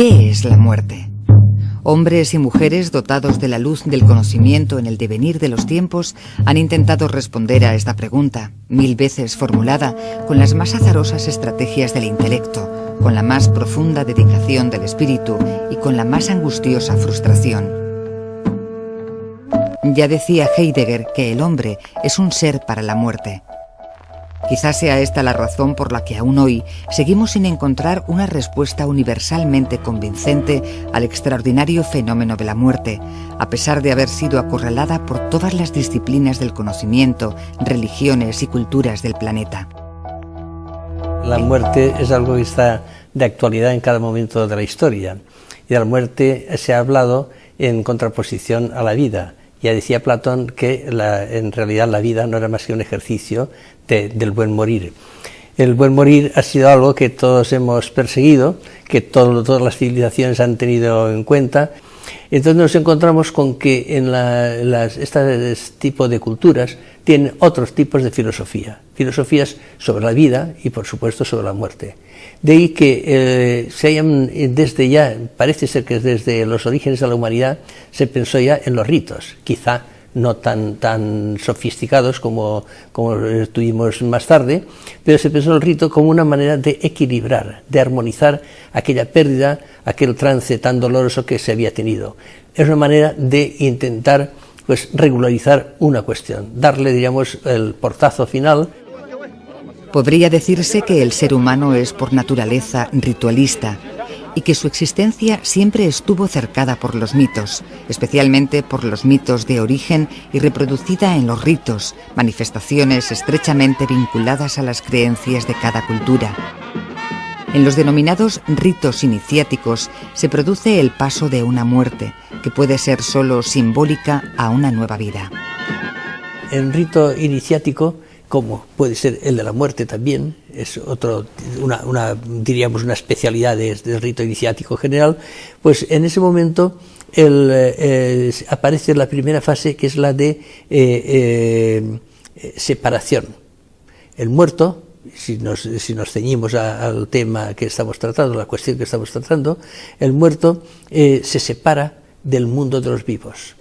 ¿Qué es la muerte? Hombres y mujeres dotados de la luz del conocimiento en el devenir de los tiempos han intentado responder a esta pregunta, 1000 veces formulada, con las más azarosas estrategias del intelecto, con la más profunda dedicación del espíritu y con la más angustiosa frustración. Ya decía Heidegger que el hombre es un ser para la muerte. Quizás sea esta la razón por la que aún hoy seguimos sin encontrar una respuesta universalmente convincente al extraordinario fenómeno de la muerte, a pesar de haber sido acorralada por todas las disciplinas del conocimiento, religiones y culturas del planeta. La muerte es algo que está de actualidad en cada momento de la historia, y de la muerte se ha hablado en contraposición a la vida. Ya decía Platón que en realidad la vida no era más que un ejercicio del buen morir. El buen morir ha sido algo que todos hemos perseguido, que todas las civilizaciones han tenido en cuenta. Entonces nos encontramos con que en este tipo de culturas tienen otros tipos de filosofías sobre la vida y por supuesto sobre la muerte. De ahí que desde ya, parece ser que desde los orígenes de la humanidad se pensó ya en los ritos, quizá no tan sofisticados como tuvimos más tarde, pero se pensó en el rito como una manera de equilibrar, de armonizar aquella pérdida, aquel trance tan doloroso que se había tenido. Es una manera de intentar regularizar una cuestión, darle, diríamos, el portazo final. Podría decirse que el ser humano es por naturaleza ritualista y que su existencia siempre estuvo cercada por los mitos, especialmente por los mitos de origen y reproducida en los ritos, manifestaciones estrechamente vinculadas a las creencias de cada cultura. En los denominados ritos iniciáticos se produce el paso de una muerte, que puede ser solo simbólica a una nueva vida. El rito iniciático, como puede ser el de la muerte también, es diríamos una especialidad del rito iniciático general, pues en ese momento aparece la primera fase, que es la de separación. El muerto, si nos ceñimos al tema que estamos tratando, la cuestión que estamos tratando, el muerto se separa del mundo de los vivos.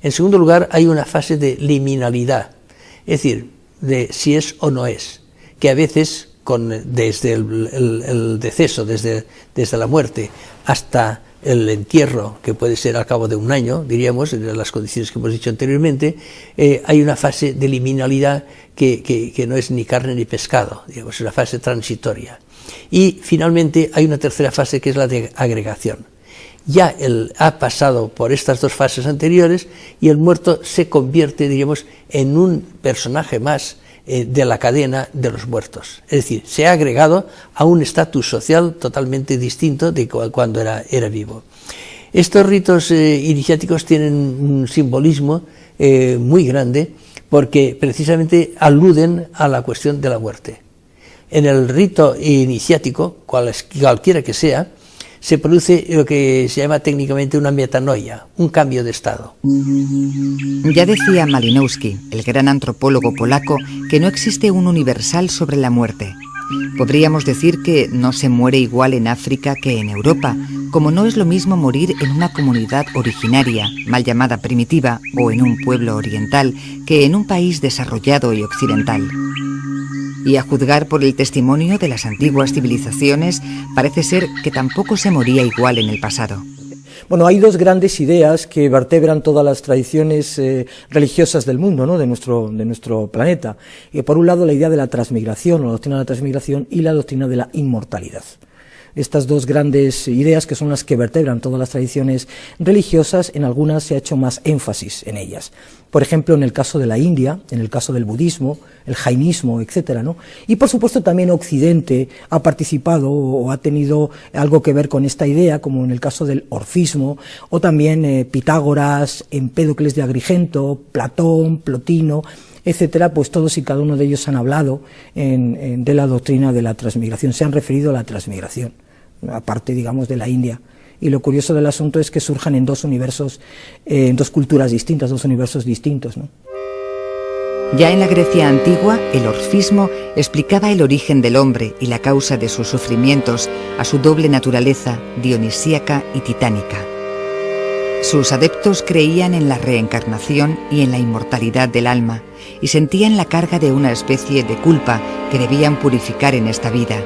En segundo lugar, hay una fase de liminalidad, es decir, de si es o no es, que a veces desde el deceso, desde la muerte hasta el entierro, que puede ser al cabo de un año, diríamos, en las condiciones que hemos dicho anteriormente, hay una fase de liminalidad que no es ni carne ni pescado, digamos, es una fase transitoria. Y finalmente hay una tercera fase, que es la de agregación. Ya él ha pasado por estas dos fases anteriores y el muerto se convierte, diríamos, en un personaje más de la cadena de los muertos. Es decir, se ha agregado a un estatus social totalmente distinto de cuando era vivo. Estos ritos iniciáticos tienen un simbolismo muy grande, porque precisamente aluden a la cuestión de la muerte. En el rito iniciático, cualquiera que sea, se produce lo que se llama técnicamente una metanoia, un cambio de estado. Ya decía Malinowski, el gran antropólogo polaco, que no existe un universal sobre la muerte. Podríamos decir que no se muere igual en África que en Europa, como no es lo mismo morir en una comunidad originaria, mal llamada primitiva, o en un pueblo oriental, que en un país desarrollado y occidental. Y a juzgar por el testimonio de las antiguas civilizaciones, parece ser que tampoco se moría igual en el pasado. Bueno, hay dos grandes ideas que vertebran todas las tradiciones religiosas del mundo, ¿no?, de nuestro planeta. Por un lado, la idea de la transmigración, o la doctrina de la transmigración, y la doctrina de la inmortalidad. Estas dos grandes ideas, que son las que vertebran todas las tradiciones religiosas, en algunas se ha hecho más énfasis en ellas. Por ejemplo, en el caso de la India, en el caso del budismo, el jainismo, etcétera, ¿no? Y por supuesto también Occidente ha participado o ha tenido algo que ver con esta idea, como en el caso del orfismo, o también Pitágoras, Empédocles de Agrigento, Platón, Plotino, etcétera, pues todos y cada uno de ellos han hablado de la doctrina de la transmigración, se han referido a la transmigración, aparte, digamos, de la India. Y lo curioso del asunto es que surjan en dos universos, en dos culturas distintas, dos universos distintos, ¿no? Ya en la Grecia antigua, el orfismo explicaba el origen del hombre y la causa de sus sufrimientos a su doble naturaleza dionisíaca y titánica. Sus adeptos creían en la reencarnación y en la inmortalidad del alma y sentían la carga de una especie de culpa que debían purificar en esta vida.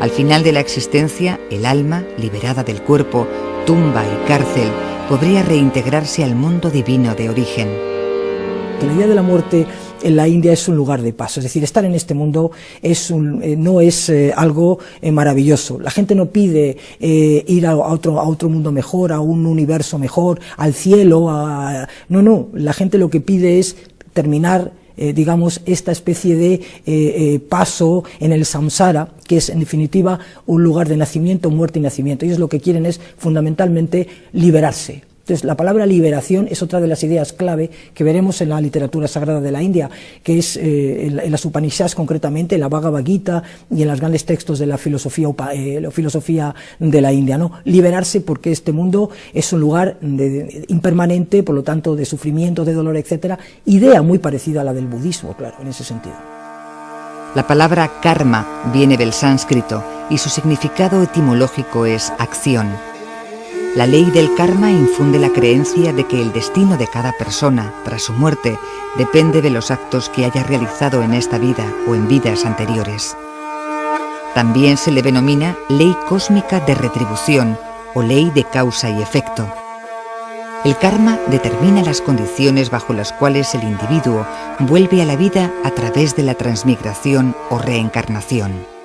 Al final de la existencia, el alma, liberada del cuerpo, tumba y cárcel, podría reintegrarse al mundo divino de origen. La idea de la muerte en la India es un lugar de paso, es decir, estar en este mundo no es algo maravilloso. La gente no pide ir a otro mundo mejor, a un universo mejor, al cielo, no, la gente lo que pide es terminar digamos, esta especie de paso en el samsara, que es en definitiva un lugar de nacimiento, muerte y nacimiento. Ellos lo que quieren es fundamentalmente liberarse. Entonces, la palabra liberación es otra de las ideas clave que veremos en la literatura sagrada de la India, que es en las Upanishads concretamente, en la Bhagavad Gita y en los grandes textos de la filosofía de la India, ¿no? Liberarse porque este mundo es un lugar impermanente, por lo tanto de sufrimiento, de dolor, etcétera. Idea muy parecida a la del budismo, claro, en ese sentido. La palabra karma viene del sánscrito y su significado etimológico es acción. La ley del karma infunde la creencia de que el destino de cada persona, tras su muerte, depende de los actos que haya realizado en esta vida o en vidas anteriores. También se le denomina ley cósmica de retribución o ley de causa y efecto. El karma determina las condiciones bajo las cuales el individuo vuelve a la vida a través de la transmigración o reencarnación.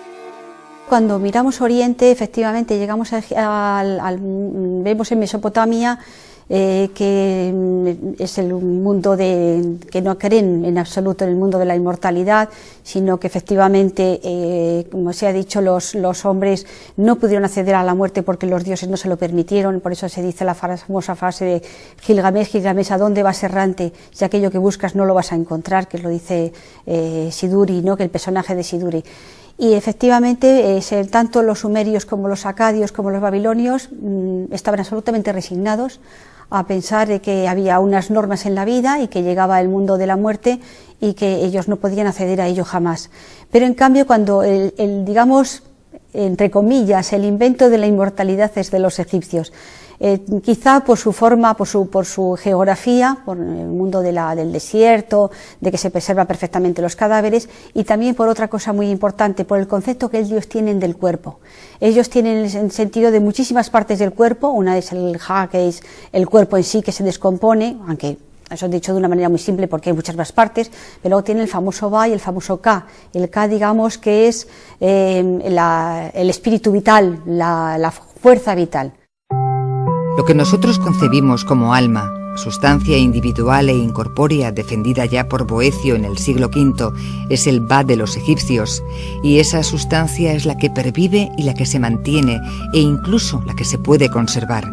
Cuando miramos Oriente, efectivamente llegamos vemos en Mesopotamia que es el mundo que no creen en absoluto en el mundo de la inmortalidad, sino que efectivamente, como se ha dicho, los hombres no pudieron acceder a la muerte porque los dioses no se lo permitieron. Por eso se dice la famosa frase de Gilgamesh: Gilgamesh, ¿a dónde vas errante? Si aquello que buscas no lo vas a encontrar, que lo dice Siduri, ¿no? Que el personaje de Siduri. Y efectivamente, tanto los sumerios como los acadios como los babilonios estaban absolutamente resignados a pensar de que había unas normas en la vida y que llegaba el mundo de la muerte y que ellos no podían acceder a ello jamás. Pero en cambio, cuando digamos, entre comillas, el invento de la inmortalidad es de los egipcios, quizá por su forma, por su geografía, por el mundo del desierto, de que se preservan perfectamente los cadáveres, y también por otra cosa muy importante, por el concepto que ellos tienen del cuerpo. Ellos tienen el sentido de muchísimas partes del cuerpo. Una es el ja, que es el cuerpo en sí, que se descompone, aunque eso dicho de una manera muy simple porque hay muchas más partes, pero luego tiene el famoso ba y el famoso ka. El ka, digamos, que es el espíritu vital, la fuerza vital. Lo que nosotros concebimos como alma, sustancia individual e incorpórea defendida ya por Boecio en el siglo V, es el Ba de los egipcios, y esa sustancia es la que pervive y la que se mantiene, e incluso la que se puede conservar.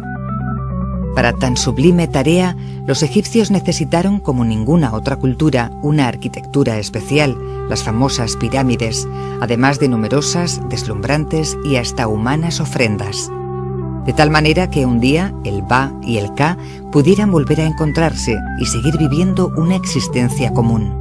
Para tan sublime tarea, los egipcios necesitaron, como ninguna otra cultura, una arquitectura especial, las famosas pirámides, además de numerosas, deslumbrantes y hasta humanas ofrendas. De tal manera que un día el Ba y el Ka pudieran volver a encontrarse y seguir viviendo una existencia común.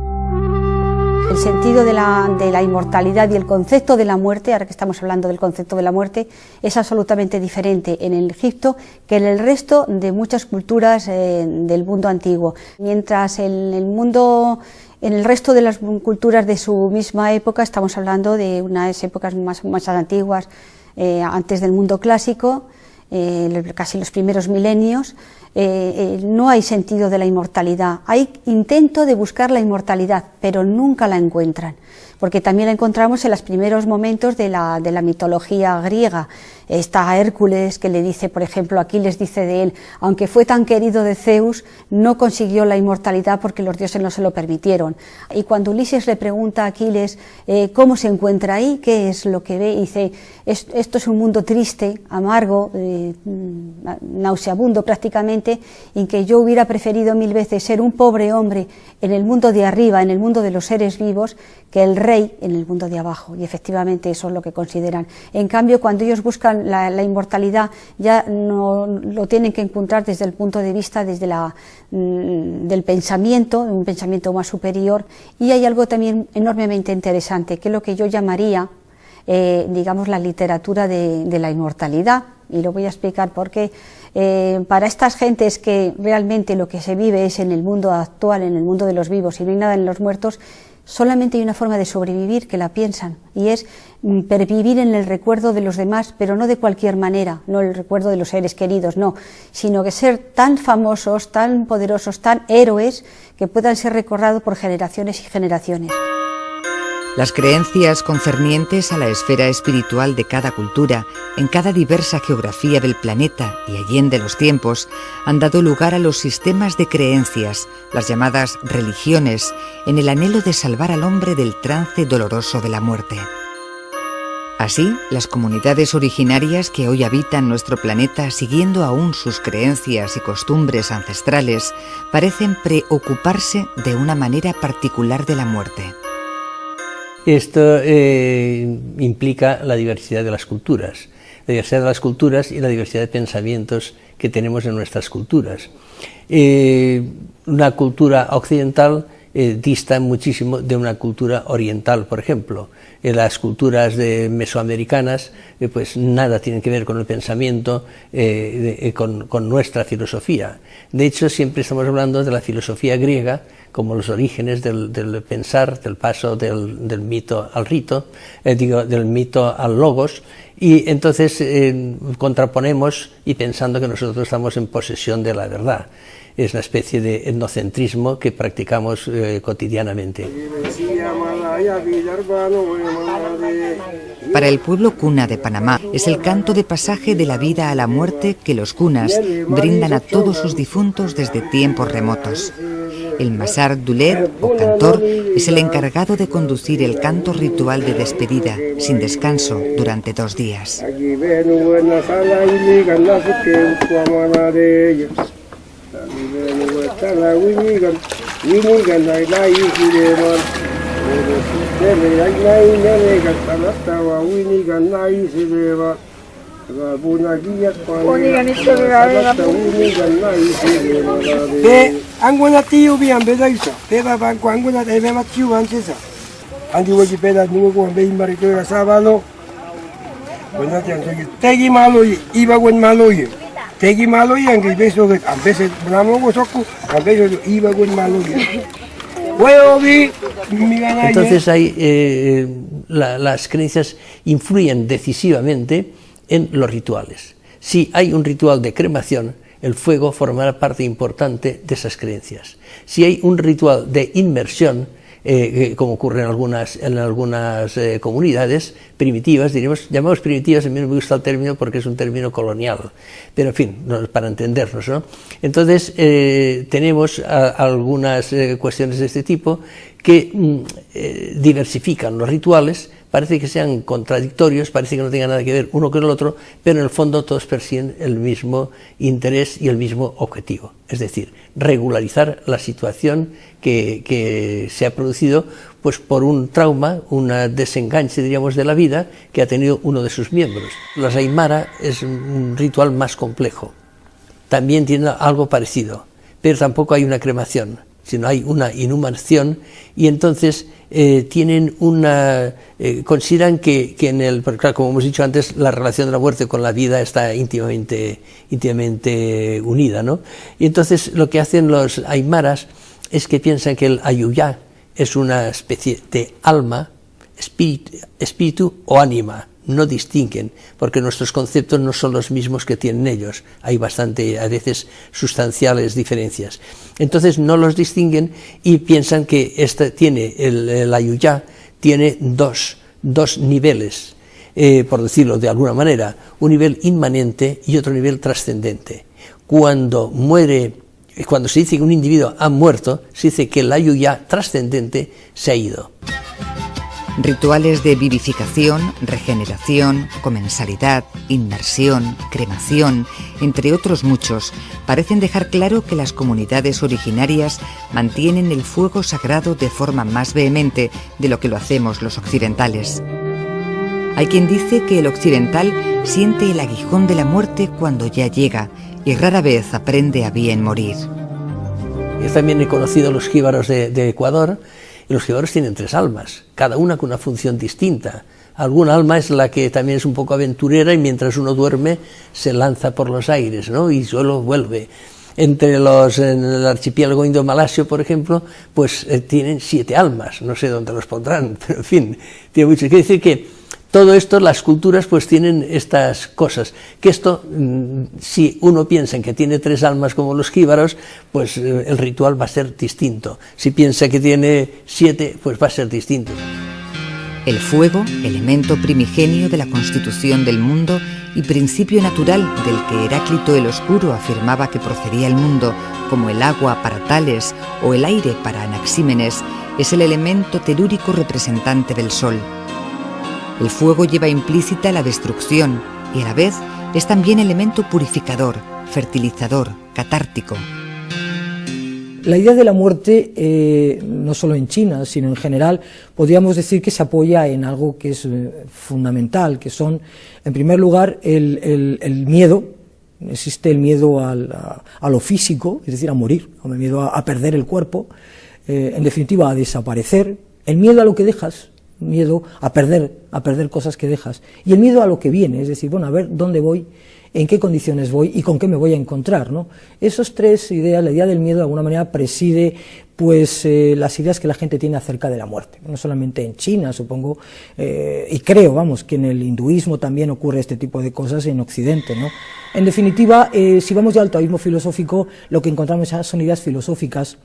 El sentido de la inmortalidad y el concepto de la muerte, ahora que estamos hablando del concepto de la muerte, es absolutamente diferente en el Egipto que en el resto de muchas culturas del mundo antiguo. Mientras en el resto de las culturas de su misma época, estamos hablando de unas épocas más antiguas, antes del mundo clásico, casi los primeros milenios, no hay sentido de la inmortalidad. Hay intento de buscar la inmortalidad, pero nunca la encuentran, porque también la encontramos en los primeros momentos de la mitología griega. Está Hércules, que le dice, por ejemplo, Aquiles dice de él: aunque fue tan querido de Zeus, no consiguió la inmortalidad porque los dioses no se lo permitieron. Y cuando Ulises le pregunta a Aquiles cómo se encuentra ahí, qué es lo que ve, dice: esto es un mundo triste, amargo, nauseabundo prácticamente, en que yo hubiera preferido 1000 veces ser un pobre hombre en el mundo de arriba, en el mundo de los seres vivos, que el rey rey en el mundo de abajo, y efectivamente eso es lo que consideran. En cambio, cuando ellos buscan la inmortalidad, ya no lo tienen que encontrar desde el punto de vista del pensamiento, un pensamiento más superior, y hay algo también enormemente interesante, que es lo que yo llamaría, digamos, la literatura de la inmortalidad, y lo voy a explicar porque para estas gentes que realmente lo que se vive es en el mundo actual, en el mundo de los vivos, y no hay nada en los muertos, solamente hay una forma de sobrevivir que la piensan, y es pervivir en el recuerdo de los demás, pero no de cualquier manera, no el recuerdo de los seres queridos, no, sino que ser tan famosos, tan poderosos, tan héroes, que puedan ser recordados por generaciones y generaciones. Las creencias concernientes a la esfera espiritual de cada cultura, en cada diversa geografía del planeta y allende los tiempos, han dado lugar a los sistemas de creencias, las llamadas religiones, en el anhelo de salvar al hombre del trance doloroso de la muerte. Así, las comunidades originarias que hoy habitan nuestro planeta siguiendo aún sus creencias y costumbres ancestrales, parecen preocuparse de una manera particular de la muerte. Esto implica la diversidad de las culturas, y la diversidad de pensamientos que tenemos en nuestras culturas. Una cultura occidental dista muchísimo de una cultura oriental, por ejemplo. Las culturas mesoamericanas pues nada tienen que ver con el pensamiento, con nuestra filosofía. De hecho, siempre estamos hablando de la filosofía griega como los orígenes del pensar, del paso del mito al rito, del mito al logos, y entonces contraponemos y pensando que nosotros estamos en posesión de la verdad. Es una especie de etnocentrismo que practicamos cotidianamente. Para el pueblo kuna de Panamá es el canto de pasaje de la vida a la muerte que los kunas brindan a todos sus difuntos desde tiempos remotos. El Masar Dulet, o cantor, es el encargado de conducir el canto ritual de despedida, sin descanso, durante 2 días. Entonces las creencias influyen decisivamente en los rituales. Si hay un ritual de cremación, el fuego formará parte importante de esas creencias. Si hay un ritual de inmersión, como ocurre en algunas comunidades primitivas, llamamos primitivas, a mí no me gusta el término porque es un término colonial, pero en fin, para entendernos, ¿no? Entonces tenemos algunas cuestiones de este tipo que diversifican los rituales. Parece que sean contradictorios, parece que no tengan nada que ver uno con el otro, pero en el fondo todos persiguen el mismo interés y el mismo objetivo, es decir, regularizar la situación que se ha producido pues por un trauma, un desenganche, diríamos, de la vida que ha tenido uno de sus miembros. Los Aymara es un ritual más complejo, también tiene algo parecido, pero tampoco hay una cremación, sino hay una inhumación, y entonces tienen consideran que porque claro, como hemos dicho antes, la relación de la muerte con la vida está íntimamente unida, ¿no? Y entonces lo que hacen los aymaras es que piensan que el ayuyá es una especie de alma, espíritu o ánima. No distinguen, porque nuestros conceptos no son los mismos que tienen ellos, hay bastante, a veces, sustanciales diferencias. Entonces no los distinguen y piensan que el ayuyá tiene dos niveles, por decirlo de alguna manera, un nivel inmanente y otro nivel trascendente. Cuando se dice que un individuo ha muerto, se dice que el ayuyá trascendente se ha ido. Rituales de vivificación, regeneración, comensalidad, inmersión, cremación, entre otros muchos, parecen dejar claro que las comunidades originarias mantienen el fuego sagrado de forma más vehemente de lo que lo hacemos los occidentales. Hay quien dice que el occidental siente el aguijón de la muerte cuando ya llega y rara vez aprende a bien morir. Yo también he conocido los jíbaros de Ecuador, y los jíbaros tienen 3 almas, cada una con una función distinta. Alguna alma es la que también es un poco aventurera y mientras uno duerme se lanza por los aires, ¿no? Y solo vuelve. En el archipiélago indo-malasio, por ejemplo, pues tienen 7 almas, no sé dónde los pondrán, pero en fin, tiene mucho. Quiere decir que todo esto, las culturas pues tienen estas cosas, que esto, si uno piensa en que tiene 3 almas como los jíbaros, pues el ritual va a ser distinto. Si piensa que tiene 7, pues va a ser distinto. El fuego, elemento primigenio de la constitución del mundo y principio natural del que Heráclito el Oscuro afirmaba que procedía el mundo, como el agua para Tales o el aire para Anaxímenes, es el elemento telúrico representante del sol. El fuego lleva implícita la destrucción y a la vez es también elemento purificador, fertilizador, catártico. La idea de la muerte, no solo en China, sino en general, podríamos decir que se apoya en algo que es fundamental, que son, en primer lugar, el miedo. Existe el miedo a lo físico, es decir, a morir, el miedo a perder el cuerpo, en definitiva a desaparecer, el miedo a lo que dejas, miedo a perder cosas que dejas, y el miedo a lo que viene, es decir, bueno, a ver dónde voy, en qué condiciones voy y con qué me voy a encontrar, ¿no? Esas 3 ideas, la idea del miedo de alguna manera preside pues las ideas que la gente tiene acerca de la muerte, no solamente en China, supongo, y creo, vamos, que en el hinduismo también ocurre este tipo de cosas en Occidente, ¿no? En definitiva, si vamos ya al taoísmo filosófico, lo que encontramos son ideas filosóficas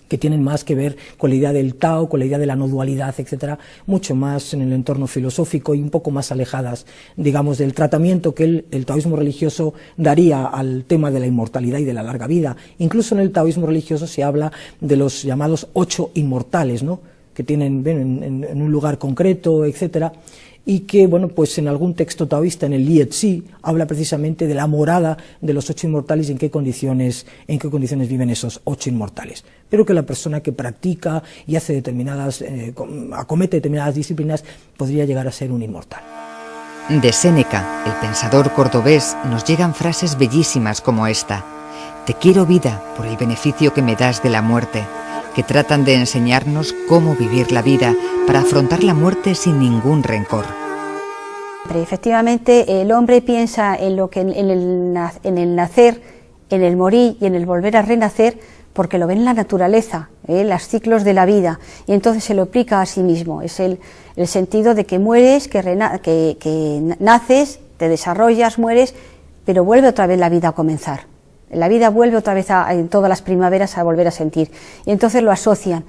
que tienen más que ver con la idea del Tao, con la idea de la no dualidad, etcétera, mucho más en el entorno filosófico y un poco más alejadas, digamos, del tratamiento que el taoísmo religioso daría al tema de la inmortalidad y de la larga vida. Incluso en el taoísmo religioso se habla de los llamados 8 inmortales, ¿no?, que tienen en un lugar concreto, etcétera, y que, bueno, pues en algún texto taoísta, en el Liet Si, habla precisamente de la morada de los 8 inmortales y en qué condiciones viven esos 8 inmortales. Pero que la persona que practica y hace acomete determinadas disciplinas podría llegar a ser un inmortal. De Séneca, el pensador cordobés, nos llegan frases bellísimas como esta: «Te quiero vida por el beneficio que me das de la muerte», que tratan de enseñarnos cómo vivir la vida para afrontar la muerte sin ningún rencor. Efectivamente, el hombre piensa en el nacer, en el morir y en el volver a renacer, porque lo ve en la naturaleza, los ciclos de la vida, y entonces se lo aplica a sí mismo. Es el sentido de que mueres, que naces, te desarrollas, mueres, pero vuelve otra vez la vida a comenzar. La vida vuelve otra vez en todas las primaveras a volver a sentir, y entonces lo asocian.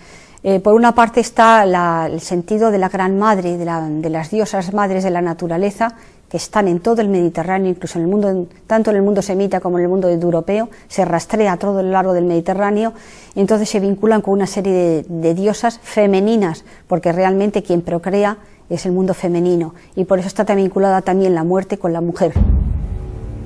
Por una parte está el sentido de la gran madre, de las diosas madres de la naturaleza, que están en todo el Mediterráneo, incluso en el mundo, tanto en el mundo semita como en el mundo europeo, se rastrea a todo lo largo del Mediterráneo, y entonces se vinculan con una serie de diosas femeninas, porque realmente quien procrea es el mundo femenino, y por eso está tan vinculada también la muerte con la mujer.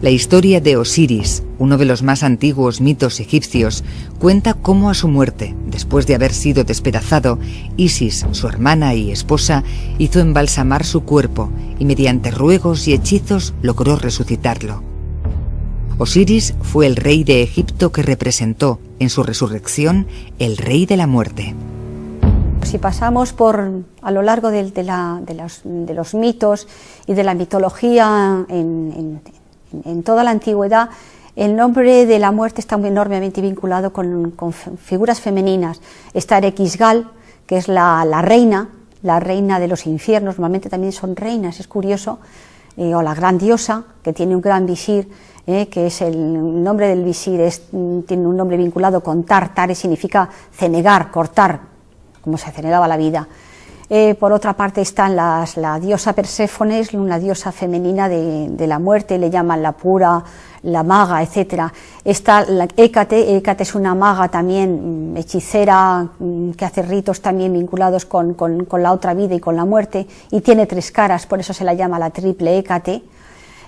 La historia de Osiris, uno de los más antiguos mitos egipcios, cuenta cómo a su muerte, después de haber sido despedazado, Isis, su hermana y esposa, hizo embalsamar su cuerpo y mediante ruegos y hechizos logró resucitarlo. Osiris fue el rey de Egipto que representó, en su resurrección, el rey de la muerte. Si pasamos a lo largo de los mitos y de la mitología en toda la antigüedad, el nombre de la muerte está enormemente vinculado con figuras femeninas. Está Erequisgal, que es la reina de los infiernos, normalmente también son reinas, es curioso, o la gran diosa, que tiene un gran visir, que es el nombre del visir, tiene un nombre vinculado con tar, significa cenegar, cortar, como se cenegaba la vida. Por otra parte están la diosa Perséfone, una diosa femenina de la muerte, le llaman la pura, la maga, etc. Está la Hécate. Hécate es una maga también, hechicera, que hace ritos también vinculados con la otra vida y con la muerte, y tiene 3 caras, por eso se la llama la triple Hécate.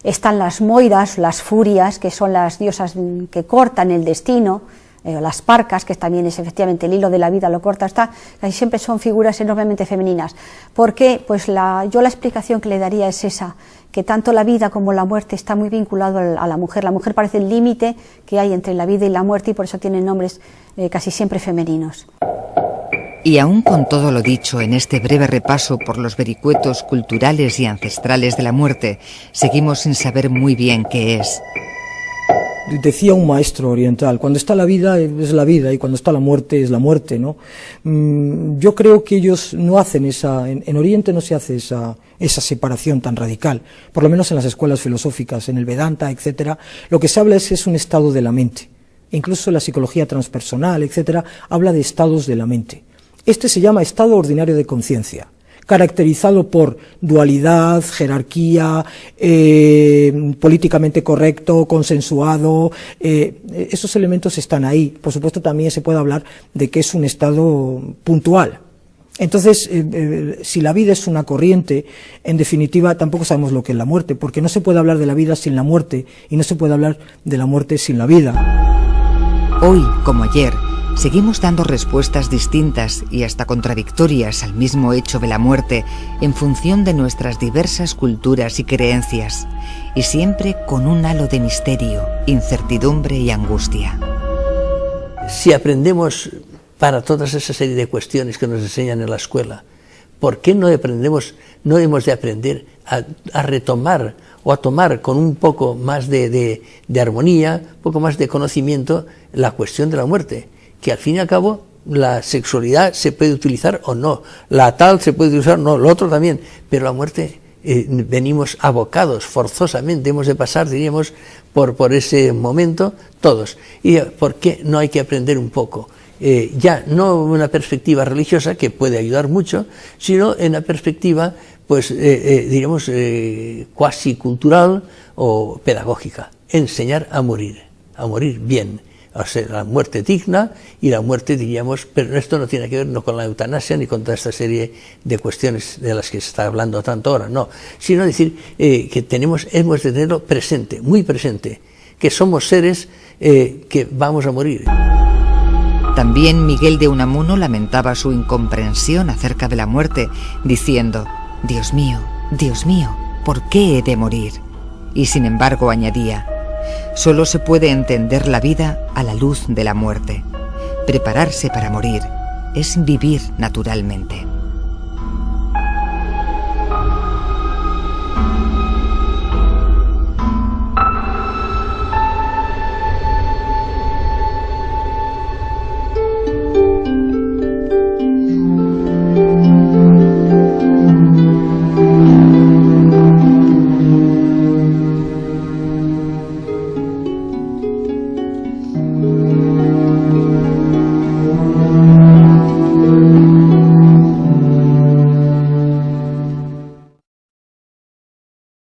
Están las Moiras, las furias, que son las diosas que cortan el destino, las Parcas, que también es efectivamente el hilo de la vida, lo corta, casi siempre son figuras enormemente femeninas. ¿Por qué? Pues yo la explicación que le daría es esa, que tanto la vida como la muerte está muy vinculado a la mujer. La mujer parece el límite que hay entre la vida y la muerte, y por eso tienen nombres casi siempre femeninos. Y aún con todo lo dicho en este breve repaso por los vericuetos culturales y ancestrales de la muerte, seguimos sin saber muy bien qué es. Decía un maestro oriental, cuando está la vida es la vida y cuando está la muerte es la muerte, ¿no? Yo creo que ellos no hacen en Oriente no se hace esa separación tan radical, por lo menos en las escuelas filosóficas, en el Vedanta, etcétera. Lo que se habla es un estado de la mente. Incluso la psicología transpersonal, etcétera, habla de estados de la mente. Este se llama estado ordinario de conciencia, caracterizado por dualidad, jerarquía, políticamente correcto, consensuado. Esos elementos están ahí. Por supuesto, también se puede hablar de que es un estado puntual. Entonces, si la vida es una corriente, en definitiva, tampoco sabemos lo que es la muerte, porque no se puede hablar de la vida sin la muerte, y no se puede hablar de la muerte sin la vida. Hoy, como ayer, seguimos dando respuestas distintas y hasta contradictorias al mismo hecho de la muerte en función de nuestras diversas culturas y creencias, y siempre con un halo de misterio, incertidumbre y angustia. Si aprendemos para toda esa serie de cuestiones que nos enseñan en la escuela, ¿por qué no hemos de aprender a retomar o a tomar con un poco más de armonía, un poco más de conocimiento la cuestión de la muerte? Que al fin y al cabo la sexualidad se puede utilizar o no, la tal se puede utilizar o no, lo otro también, pero la muerte venimos abocados forzosamente, hemos de pasar, diríamos, por ese momento todos. ¿Y por qué no hay que aprender un poco? Ya no en una perspectiva religiosa, que puede ayudar mucho, sino en una perspectiva, pues diríamos, cuasi cultural o pedagógica. Enseñar a morir bien. O sea, la muerte digna y la muerte, diríamos, pero esto no tiene que ver no con la eutanasia ni con toda esta serie de cuestiones de las que se está hablando tanto ahora, no, sino decir que hemos de tenerlo presente, muy presente, que somos seres que vamos a morir. También Miguel de Unamuno lamentaba su incomprensión acerca de la muerte, diciendo: Dios mío, ¿por qué he de morir? Y sin embargo añadía: solo se puede entender la vida a la luz de la muerte. Prepararse para morir es vivir naturalmente.